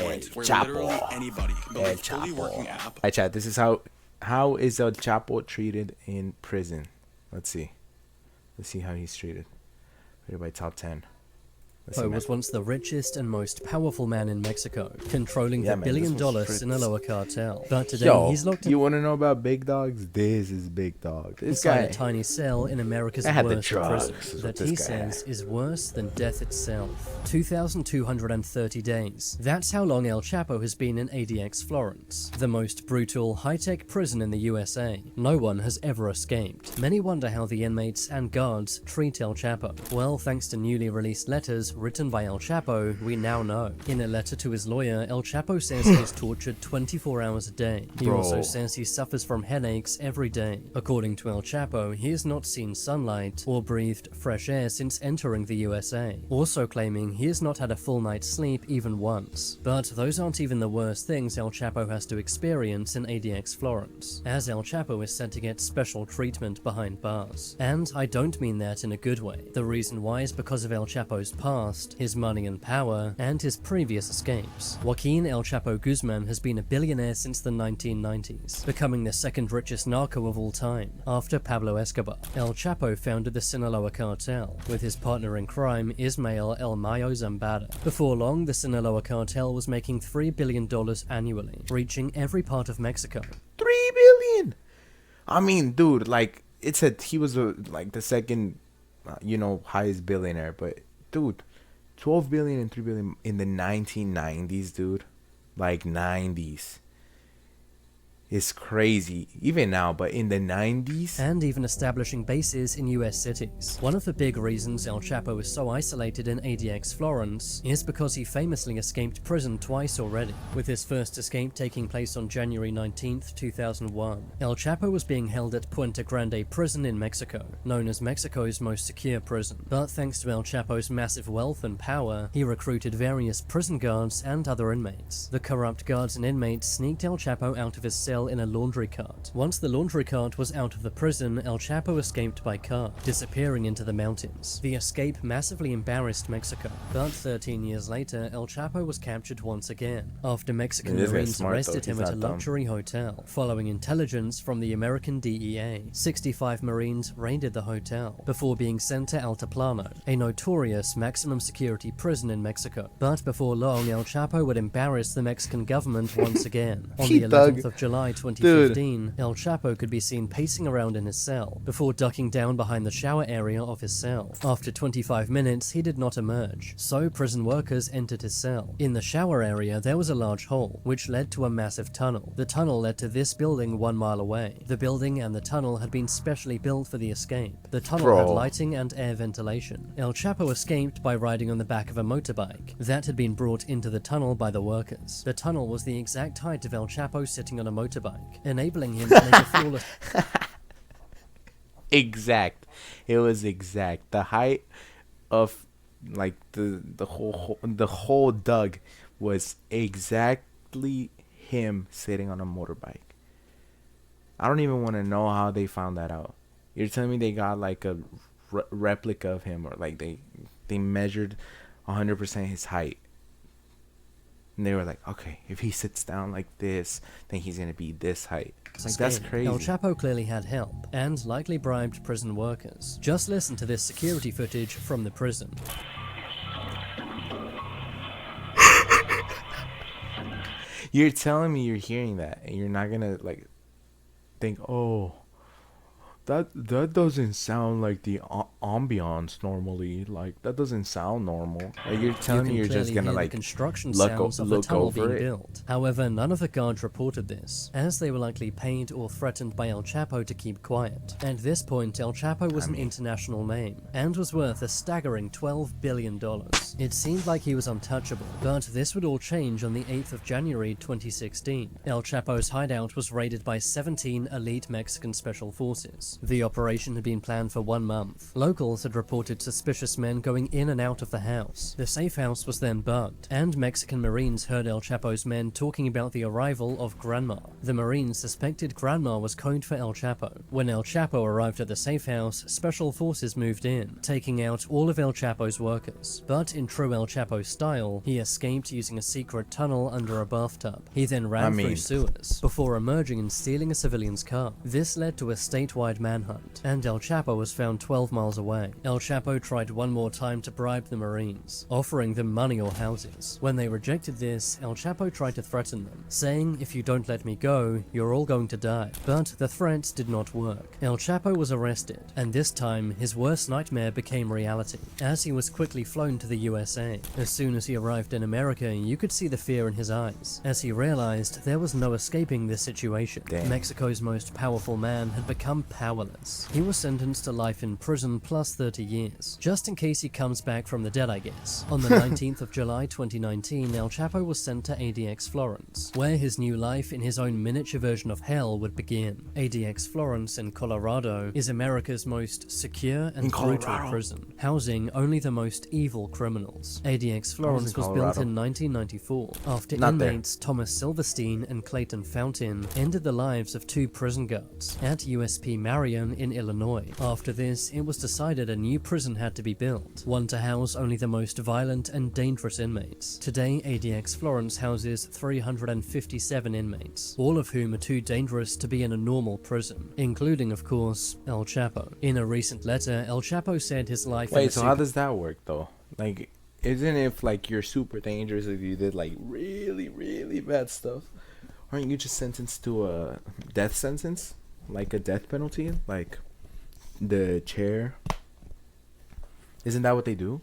point where Chapo. literally anybody can build El a fully working Chapo. app. Alright, chat. This is how is El Chapo treated in prison? Let's see. Let's see how he's treated. Rated by top 10. Let's see, Chapo man. was once the richest and most powerful man in Mexico, controlling Yeah, the man, billion-dollar this was Sinaloa cartel. But today Yo, he's locked you in want to know about big dogs? This is big dog. This inside guy. a tiny cell in America's I had the worst drugs, prison is what that this he guy says had. is worse than death itself. 2,230 days. That's how long El Chapo has been in ADX Florence, the most brutal, high-tech prison in the USA. No one has ever escaped. Many wonder how the inmates and guards treat El Chapo. Well, thanks to newly released letters written by El Chapo, we now know. In a letter to his lawyer, El Chapo says he is tortured 24 hours a day. He Bro. also says he suffers from headaches every day. According to El Chapo, he has not seen sunlight or breathed fresh air since entering the USA, also claiming he has not had a full night's sleep even once. But those aren't even the worst things El Chapo has to experience in ADX Florence, as El Chapo is said to get special treatment behind bars. And I don't mean that in a good way. The reason why is because of El Chapo's past, his money and power, and his previous escapes. Joaquin El Chapo Guzman has been a billionaire since the 1990s, becoming the second richest narco of all time, after Pablo Escobar. El Chapo founded the Sinaloa cartel, with his partner in crime, Ismael El Mayo Zambada. Before long, the Sinaloa cartel was making $3 billion annually, reaching every part of Mexico. 3 billion. I mean, dude, like it said he was like the second, highest billionaire. But dude, 12 billion and 3 billion in the 1990s, dude, like 90s. Is crazy, even now, but in the 90s? And even establishing bases in US cities. One of the big reasons El Chapo is so isolated in ADX Florence is because he famously escaped prison twice already, with his first escape taking place on January 19th, 2001. El Chapo was being held at Puente Grande prison in Mexico, known as Mexico's most secure prison. But thanks to El Chapo's massive wealth and power, he recruited various prison guards and other inmates. The corrupt guards and inmates sneaked El Chapo out of his cell in a laundry cart. Once the laundry cart was out of the prison, El Chapo escaped by car, disappearing into the mountains. The escape massively embarrassed Mexico, but 13 years later, El Chapo was captured once again, after Mexican This guy's Marines smart, arrested though. him He's at a not dumb. luxury hotel, following intelligence from the American DEA. 65 Marines raided the hotel, before being sent to Altiplano, a notorious maximum security prison in Mexico. But before long, El Chapo would embarrass the Mexican government once again. On the 11th of July 2015, El Chapo could be seen pacing around in his cell, before ducking down behind the shower area of his cell. After 25 minutes, he did not emerge, so prison workers entered his cell. In the shower area, there was a large hole, which led to a massive tunnel. The tunnel led to this building 1 mile away. The building and the tunnel had been specially built for the escape. The tunnel had lighting and air ventilation. El Chapo escaped by riding on the back of a motorbike that had been brought into the tunnel by the workers. The tunnel was the exact height of El Chapo sitting on a motorbike, enabling him to make a flawless Exact. It was exact. The height of like the whole Doug was exactly him sitting on a motorbike. I don't even want to know how they found that out. You're telling me they got like a replica of him, or like they measured 100% his height. And they were like, okay, if he sits down like this, then he's going to be this height. Like, that's crazy. El Chapo clearly had help, and likely bribed prison workers. Just listen to this security footage from the prison. You're telling me you're hearing that, and you're not going to, like, think, oh, that doesn't sound like the ambiance normally. Like, that doesn't sound normal. Like, you're telling me you're just gonna like construction look sounds of the tunnel over being it. built. However, none of the guards reported this, as they were likely paid or threatened by El Chapo to keep quiet. At this point, El Chapo was an international name, and was worth a staggering $12 billion. It seemed like he was untouchable, but this would all change on the 8th of January 2016. El Chapo's hideout was raided by 17 elite Mexican special forces. The operation had been planned for 1 month. Local Locals had reported suspicious men going in and out of the house. The safe house was then bugged, and Mexican Marines heard El Chapo's men talking about the arrival of Grandma. The Marines suspected Grandma was code for El Chapo. When El Chapo arrived at the safe house, special forces moved in, taking out all of El Chapo's workers. But in true El Chapo style, he escaped using a secret tunnel under a bathtub. He then ran through sewers, before emerging and stealing a civilian's car. This led to a statewide manhunt, and El Chapo was found 12 miles away. El Chapo tried one more time to bribe the Marines, offering them money or houses. When they rejected this, El Chapo tried to threaten them, saying, "If you don't let me go, you're all going to die." But the threats did not work. El Chapo was arrested, and this time his worst nightmare became reality, as he was quickly flown to the USA. As soon as he arrived in America, you could see the fear in his eyes, as he realized there was no escaping this situation. Damn. Mexico's most powerful man had become powerless. He was sentenced to life in prison plus 30 years, just in case he comes back from the dead, I guess. On the 19th of July 2019, El Chapo was sent to ADX Florence, where his new life in his own miniature version of hell would begin. ADX Florence in Colorado is America's most secure and brutal prison, housing only the most evil criminals. ADX Florence was built in 1994, after inmates Thomas Silverstein and Clayton Fountain ended the lives of 2 prison guards at USP Marion in Illinois. After this, it was decided a new prison had to be built, one to house only the most violent and dangerous inmates. Today, ADX Florence houses 357 inmates, all of whom are too dangerous to be in a normal prison, including, of course, El Chapo. In a recent letter, El Chapo said his life... Wait, so how does that work, though? Like, isn't it if, like, you're super dangerous if you did, like, really, really bad stuff? Aren't you just sentenced to a death sentence? Like a death penalty? Like the chair? Isn't that what they do?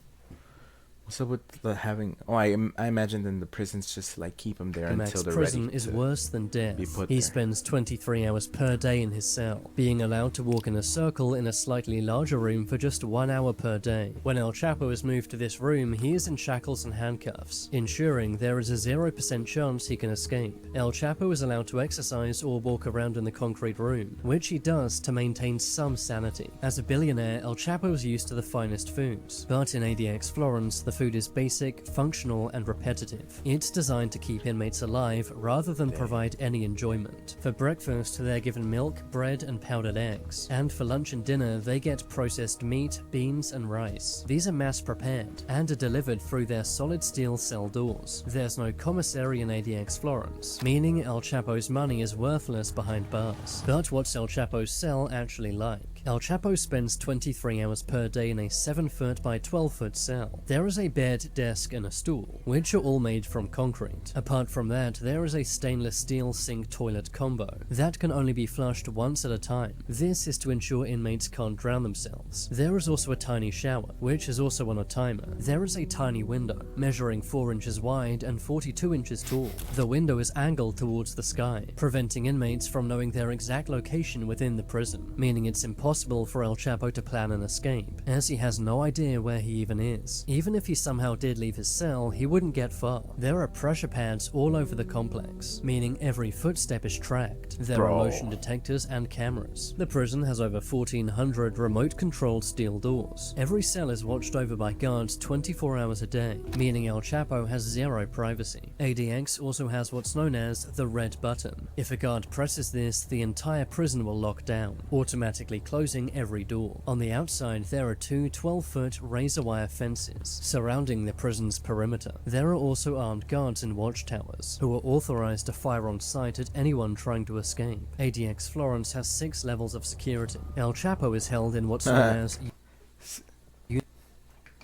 What's up with the having... Oh, I imagine then the prisons just like keep him there until they're ready. Prison is worse than death. He spends 23 hours per day in his cell, being allowed to walk in a circle in a slightly larger room for just 1 hour per day. When El Chapo is moved to this room, he is in shackles and handcuffs, ensuring there is a 0% chance he can escape. El Chapo is allowed to exercise or walk around in the concrete room, which he does to maintain some sanity. As a billionaire, El Chapo is used to the finest foods, but in ADX Florence, the food is basic, functional, and repetitive. It's designed to keep inmates alive rather than provide any enjoyment. For breakfast, they're given milk, bread, and powdered eggs. And for lunch and dinner, they get processed meat, beans, and rice. These are mass-prepared and are delivered through their solid steel cell doors. There's no commissary in ADX Florence, meaning El Chapo's money is worthless behind bars. But what's El Chapo's cell actually like? El Chapo spends 23 hours per day in a 7-foot by 12-foot cell. There is a bed, desk, and a stool, which are all made from concrete. Apart from that, there is a stainless steel sink toilet combo that can only be flushed once at a time. This is to ensure inmates can't drown themselves. There is also a tiny shower, which is also on a timer. There is a tiny window, measuring 4 inches wide and 42 inches tall. The window is angled towards the sky, preventing inmates from knowing their exact location within the prison, meaning it's impossible for El Chapo to plan an escape, as he has no idea where he even is. Even if he somehow did leave his cell, he wouldn't get far. There are pressure pads all over the complex, meaning every footstep is tracked. There are motion detectors and cameras. The prison has over 1,400 remote-controlled steel doors. Every cell is watched over by guards 24 hours a day, meaning El Chapo has zero privacy. ADX also has what's known as the red button. If a guard presses this, the entire prison will lock down, automatically closing every door. On the outside, there are 2 12-foot razor wire fences surrounding the prison's perimeter. There are also armed guards in watchtowers, who are authorized to fire on sight at anyone trying to escape. ADX Florence has 6 levels of security. El Chapo is held in what's known as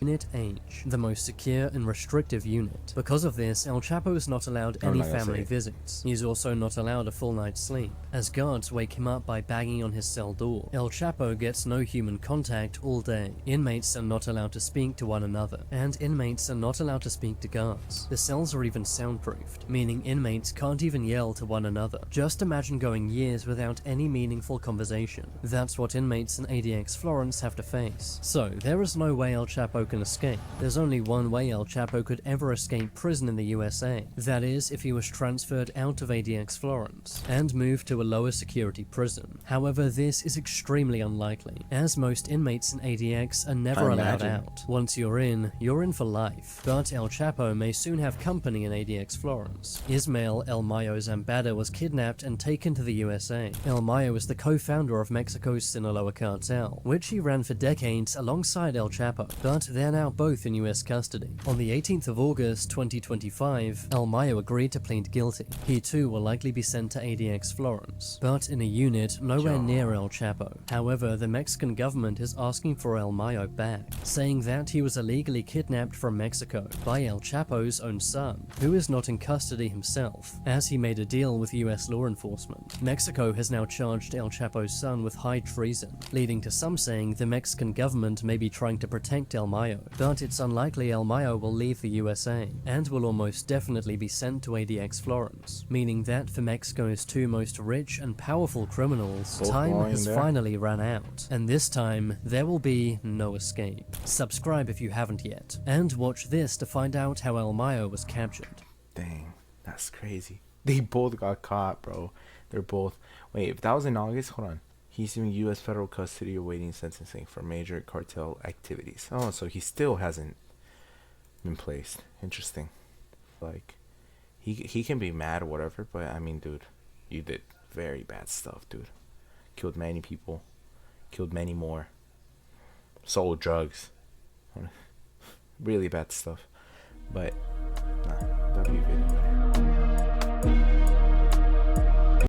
Unit H, the most secure and restrictive unit. Because of this, El Chapo is not allowed any family visits. He's also not allowed a full night's sleep, as guards wake him up by banging on his cell door. El Chapo gets no human contact all day. Inmates are not allowed to speak to one another, and inmates are not allowed to speak to guards. The cells are even soundproofed, meaning inmates can't even yell to one another. Just imagine going years without any meaningful conversation. That's what inmates in ADX Florence have to face. So, there is no way El Chapo can escape. There's only one way El Chapo could ever escape prison in the USA. That is, if he was transferred out of ADX Florence and moved to a lower security prison. However, this is extremely unlikely, as most inmates in ADX are never allowed out. Once you're in for life. But El Chapo may soon have company in ADX Florence. Ismael El Mayo Zambada was kidnapped and taken to the USA. El Mayo is the co-founder of Mexico's Sinaloa cartel, which he ran for decades alongside El Chapo, but they're now both in US custody. On the 18th of August 2025, El Mayo agreed to plead guilty. He too will likely be sent to ADX Florence, but in a unit nowhere near El Chapo. However, the Mexican government is asking for El Mayo back, saying that he was illegally kidnapped from Mexico by El Chapo's own son, who is not in custody himself, as he made a deal with US law enforcement. Mexico has now charged El Chapo's son with high treason, leading to some saying the Mexican government may be trying to protect El Mayo, but it's unlikely El Mayo will leave the USA, and will almost definitely be sent to ADX Florence, meaning that for Mexico's two most rich and powerful criminals, time has finally run out, and this time there will be no escape. Subscribe if you haven't yet, and watch this to find out how El Mayo was captured. Dang, that's crazy. They both got caught, bro. They're both... Wait, if that was in August, hold on. He's in U.S. federal custody awaiting sentencing for major cartel activities. Oh, so he still hasn't been placed. Interesting. Like, he can be mad or whatever, but I mean, dude, you did very bad stuff, dude. Killed many people. Killed many more. Sold drugs. Really bad stuff. But